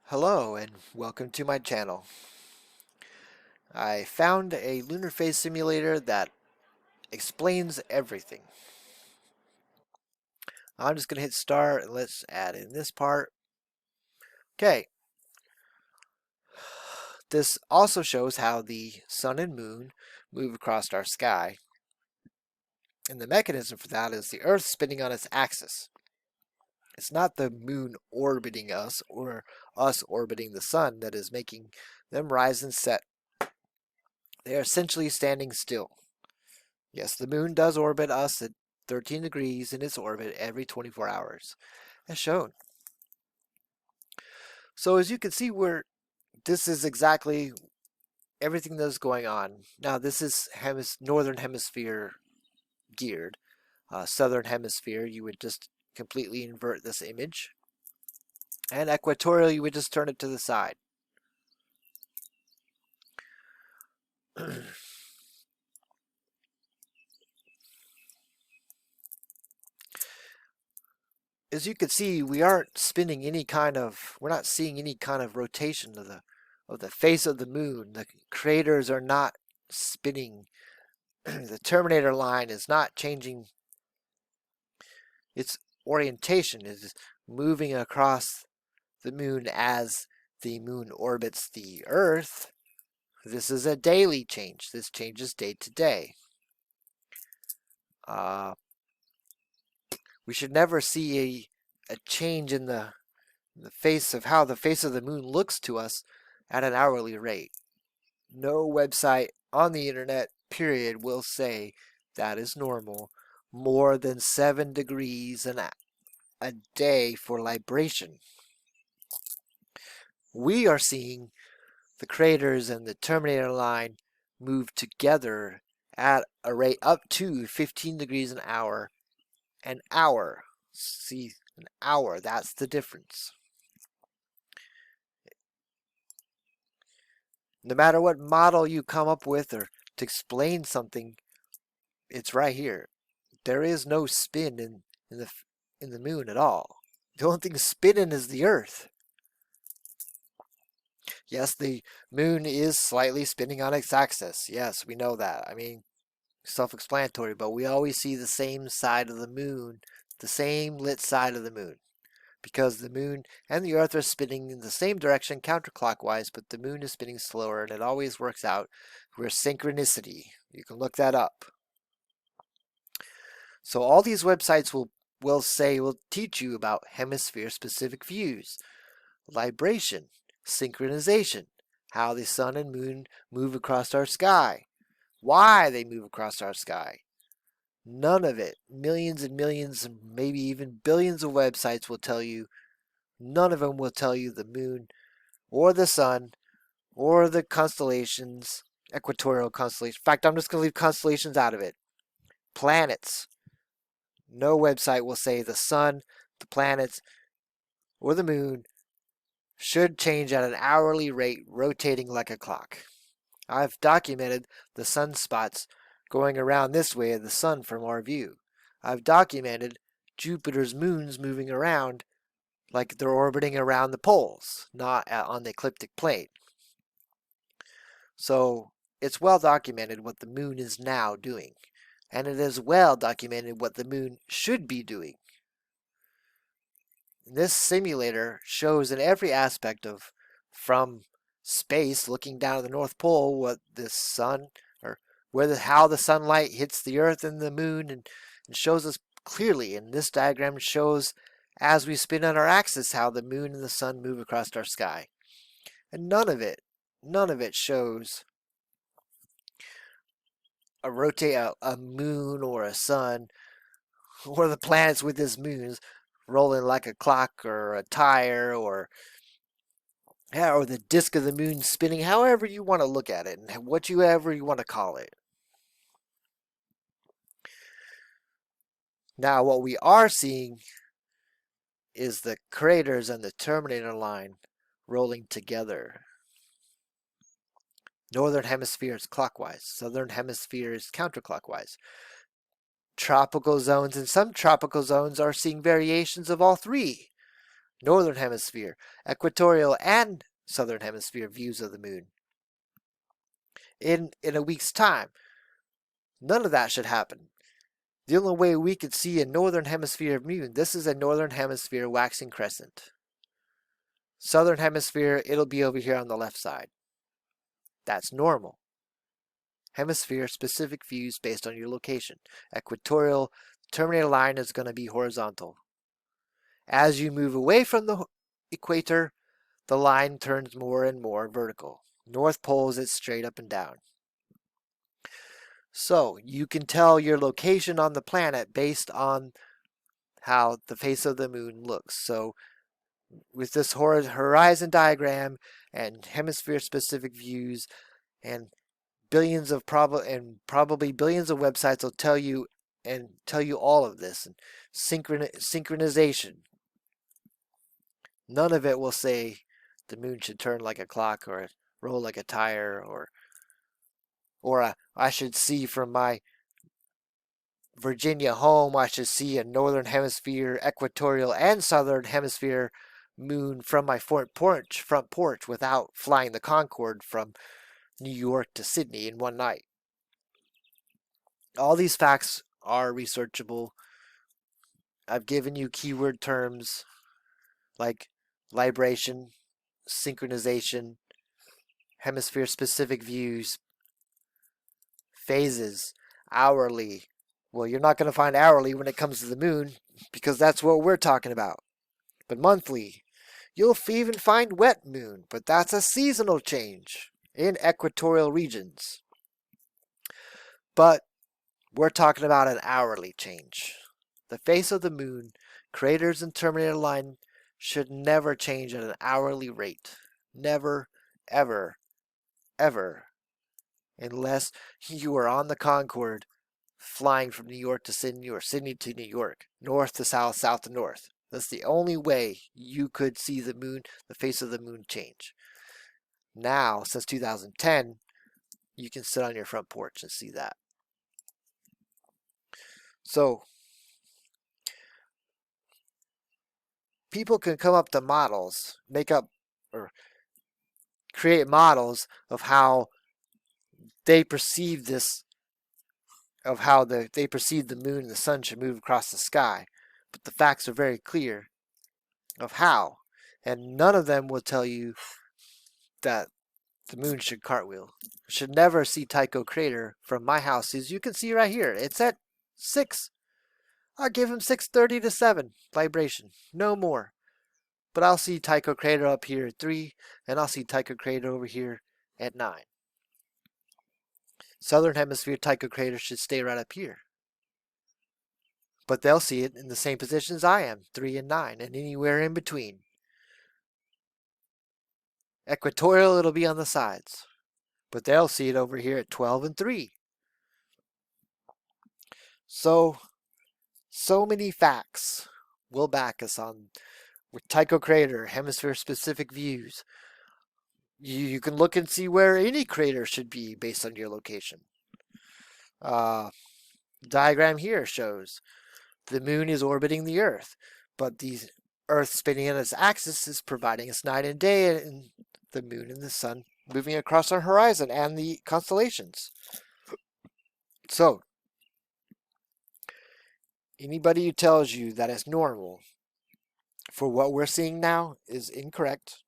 Hello and welcome to my channel. I found a lunar phase simulator that explains everything. I'm just going to hit start and let's add in this part. Okay. This also shows how the sun and moon move across our sky. And the mechanism for that is the Earth spinning on its axis. It's not the moon orbiting us or us orbiting the sun that is making them rise and set. They are essentially standing still. Yes, the moon does orbit us at 13 degrees in its orbit every 24 hours, as shown. So as you can see, this is exactly everything that's going on. Now this is northern hemisphere geared. Southern hemisphere, you would just completely invert this image. And equatorial, you would just turn it to the side. As you can see, we aren't spinning we're not seeing any kind of rotation of the face of the moon. The craters are not spinning. The terminator line is not changing its orientation. It is moving across the moon as the moon orbits the Earth. This is a daily change. This changes day to day. We should never see a change in the face of how the face of the moon looks to us at an hourly rate. No website on the internet, period, will say that is normal. More than 7 degrees a day for libration. We are seeing the craters and the terminator line move together at a rate up to 15 degrees an hour. An hour. See, an hour, that's the difference. No matter what model you come up with or to explain something, it's right here. There is no spin in the moon at all. The only thing spinning is the Earth. Yes, the moon is slightly spinning on its axis. Yes, we know that. I mean, self-explanatory, but we always see the same side of the moon, the same lit side of the moon. Because the moon and the Earth are spinning in the same direction counterclockwise, but the moon is spinning slower, and it always works out. We're synchronicity. You can look that up. So all these websites will teach you about hemisphere specific views, libration, synchronization, how the sun and moon move across our sky, why they move across our sky. None of it, millions and millions and maybe even billions of websites will tell you, none of them will tell you the moon or the sun or the constellations, equatorial constellations. In fact, I'm just going to leave constellations out of it. Planets. No website will say the sun, the planets, or the moon should change at an hourly rate, rotating like a clock. I've documented the sunspots going around this way of the sun from our view. I've documented Jupiter's moons moving around like they're orbiting around the poles, not on the ecliptic plane. So it's well documented what the moon is now doing, and it is well documented what the moon should be doing. This simulator shows in every aspect of from space looking down at the North Pole what the sun or how the sunlight hits the Earth and the moon and shows us clearly. And this diagram shows as we spin on our axis how the moon and the sun move across our sky. And none of it shows a moon or a sun or the planets with its moons rolling like a clock or a tire or the disk of the moon spinning, however you want to look at it and whatever you want to call it. Now what we are seeing is the craters and the terminator line rolling together. Northern hemisphere is clockwise, southern hemisphere is counterclockwise. Tropical zones and some tropical zones are seeing variations of all three. northern hemisphere, equatorial, and southern hemisphere views of the moon in a week's time. None of that should happen. The only way we could see a northern hemisphere moon, this is a northern hemisphere waxing crescent. Southern hemisphere, it'll be over here on the left side. That's normal. Hemisphere specific views based on your location. Equatorial, terminator line is going to be horizontal. As you move away from the equator, the line turns more and more vertical. North poles, it's straight up and down. So you can tell your location on the planet based on how the face of the moon looks. So with this horizon diagram and hemisphere specific views and billions of probably billions of websites will tell you all of this, and synchronization. None of it will say the moon should turn like a clock or roll like a tire or I should see from my Virginia home, I should see a northern hemisphere, equatorial, and southern hemisphere moon from my front porch without flying the Concorde from New York to Sydney in one night. All these facts are researchable. I've given you keyword terms like libration, synchronization, hemisphere specific views, phases, hourly. Well, you're not going to find hourly when it comes to the moon because that's what we're talking about. But monthly, you'll even find wet moon, but that's a seasonal change in equatorial regions. But we're talking about an hourly change. The face of the moon, craters and terminator line should never change at an hourly rate. Never, ever, ever. Unless you are on the Concorde flying from New York to Sydney or Sydney to New York, north to south, south to north. That's the only way you could see the moon, the face of the moon change. Now, since 2010, you can sit on your front porch and see that. So, people can come up to models, make up or create models of how they perceive this, of how they perceive the moon and the sun should move across the sky. But the facts are very clear of how. And none of them will tell you that the moon should cartwheel. You should never see Tycho crater from my house. As you can see right here, it's at 6. I'll give him 6:30 to 7 libration, no more. But I'll see Tycho crater up here at 3, and I'll see Tycho crater over here at 9. Southern hemisphere Tycho crater should stay right up here. But they'll see it in the same position as I am, 3 and 9, and anywhere in between. Equatorial, it'll be on the sides. But they'll see it over here at 12 and 3. So many facts will back us on with Tycho crater, hemisphere specific views. You can look and see where any crater should be based on your location. Diagram here shows the moon is orbiting the Earth, but the Earth spinning on its axis is providing us night and day, and the moon and the sun moving across our horizon and the constellations. So, anybody who tells you that it's normal for what we're seeing now is incorrect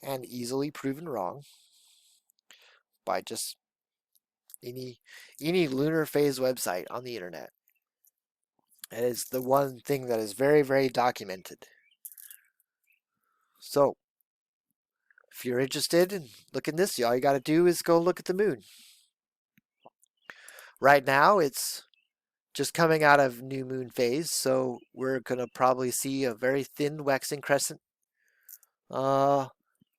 and easily proven wrong by just any lunar phase website on the internet. It is the one thing that is very, very documented. So, if you're interested in looking this, all you got to do is go look at the moon. Right now, it's just coming out of new moon phase, so we're going to probably see a very thin waxing crescent.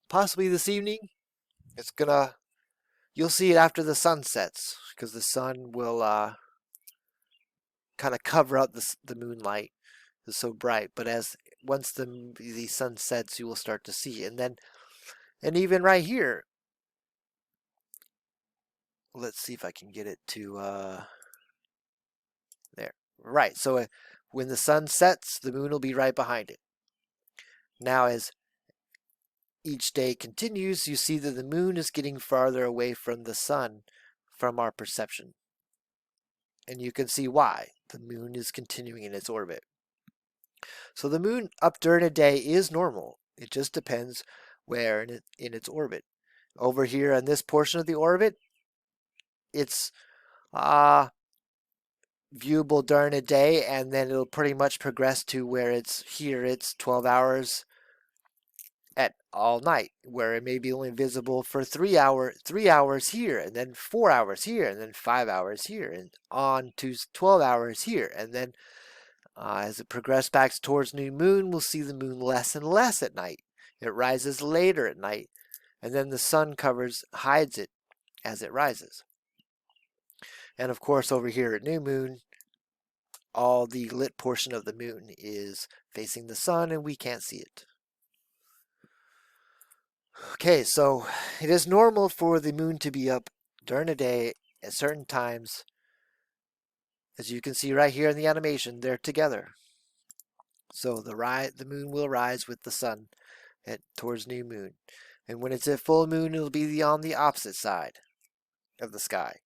Possibly this evening. You'll see it after the sun sets, because the sun will kind of cover up the moonlight. It's so bright, but once the sun sets, you will start to see it. And even right here, let's see if I can get it to there. Right, so when the sun sets, the moon will be right behind it. Now, as each day continues, you see that the moon is getting farther away from the sun from our perception. And you can see why. The moon is continuing in its orbit. So the moon up during a day is normal. It just depends where in its orbit. Over here on this portion of the orbit, it's viewable during a day, and then it'll pretty much progress to where it's here. It's 12 hours at all night, where it may be only visible for 3 hours here, and then 4 hours here, and then 5 hours here, and on to 12 hours here. And then as it progresses back towards new moon, we'll see the moon less and less at night. It rises later at night, and then the sun hides it as it rises. And of course, over here at new moon, all the lit portion of the moon is facing the sun, and we can't see it. Okay, so it is normal for the moon to be up during the day at certain times. As you can see right here in the animation, they're together. So the moon will rise with the sun towards new moon. And when it's at full moon, it'll be on the opposite side of the sky.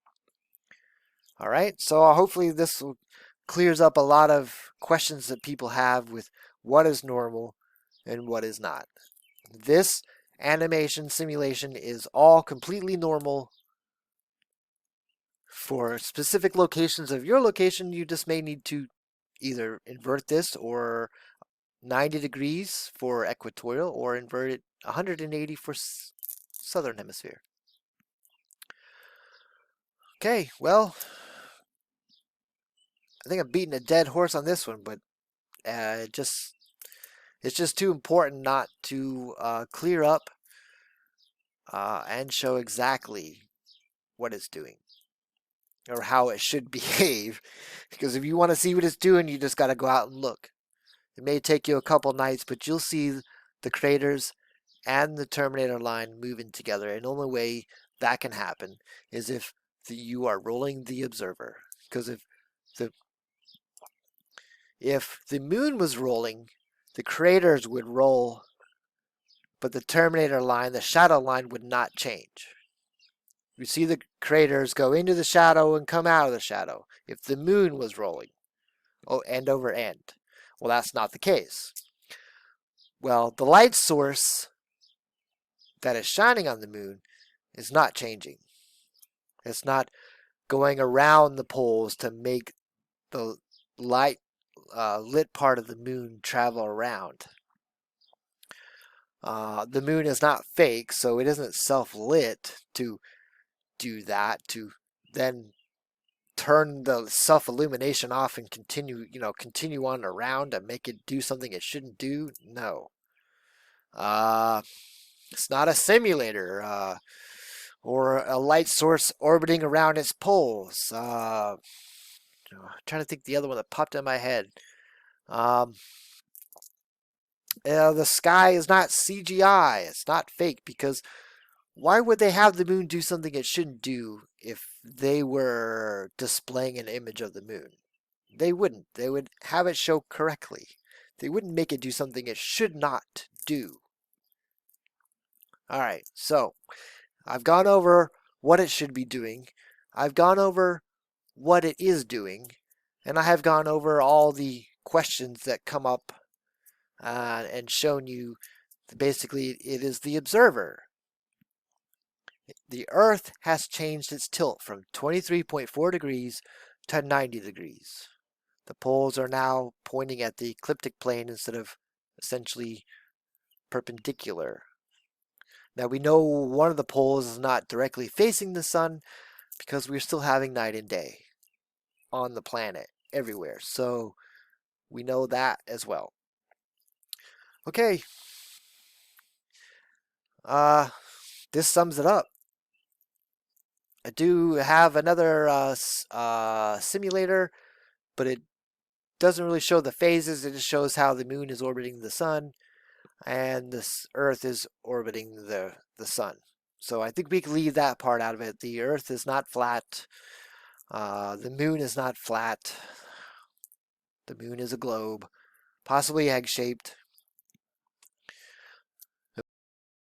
All right, so hopefully this clears up a lot of questions that people have with what is normal and what is not. This animation simulation is all completely normal. For specific locations of your location, you just may need to either invert this or 90 degrees for equatorial, or invert it 180 for southern hemisphere. Okay, well, I think I'm beating a dead horse on this one, but it's just too important not to clear up and show exactly what it's doing or how it should behave. Because if you want to see what it's doing, you just got to go out and look. It may take you a couple nights, but you'll see the craters and the terminator line moving together. And the only way that can happen is if you are rolling the observer. Because if the moon was rolling, the craters would roll, but the terminator line, the shadow line, would not change. You see the craters go into the shadow and come out of the shadow if the moon was rolling, end over end. Well, that's not the case. Well, the light source that is shining on the moon is not changing. It's not going around the poles to make the lit part of the moon travel around. The moon is not fake, so it isn't self-lit to do that, to then turn the self-illumination off and continue on around and make it do something it shouldn't do. No. It's not a simulator or a light source orbiting around its poles. I'm trying to think the other one that popped in my head. The sky is not CGI. It's not fake, because why would they have the moon do something it shouldn't do if they were displaying an image of the moon? They wouldn't. They would have it show correctly. They wouldn't make it do something it should not do. All right, so I've gone over what it should be doing. I've gone over what it is doing. And I have gone over all the questions that come up and shown you that basically it is the observer. The Earth has changed its tilt from 23.4 degrees to 90 degrees. The poles are now pointing at the ecliptic plane instead of essentially perpendicular. Now we know one of the poles is not directly facing the sun because we're still having night and day on the planet everywhere. So we know that as well. Okay. This sums it up. I do have another simulator, but it doesn't really show the phases. It just shows how the moon is orbiting the sun and this Earth is orbiting the sun. So I think we can leave that part out of it. The Earth is not flat. The moon is not flat. The moon is a globe, possibly egg-shaped.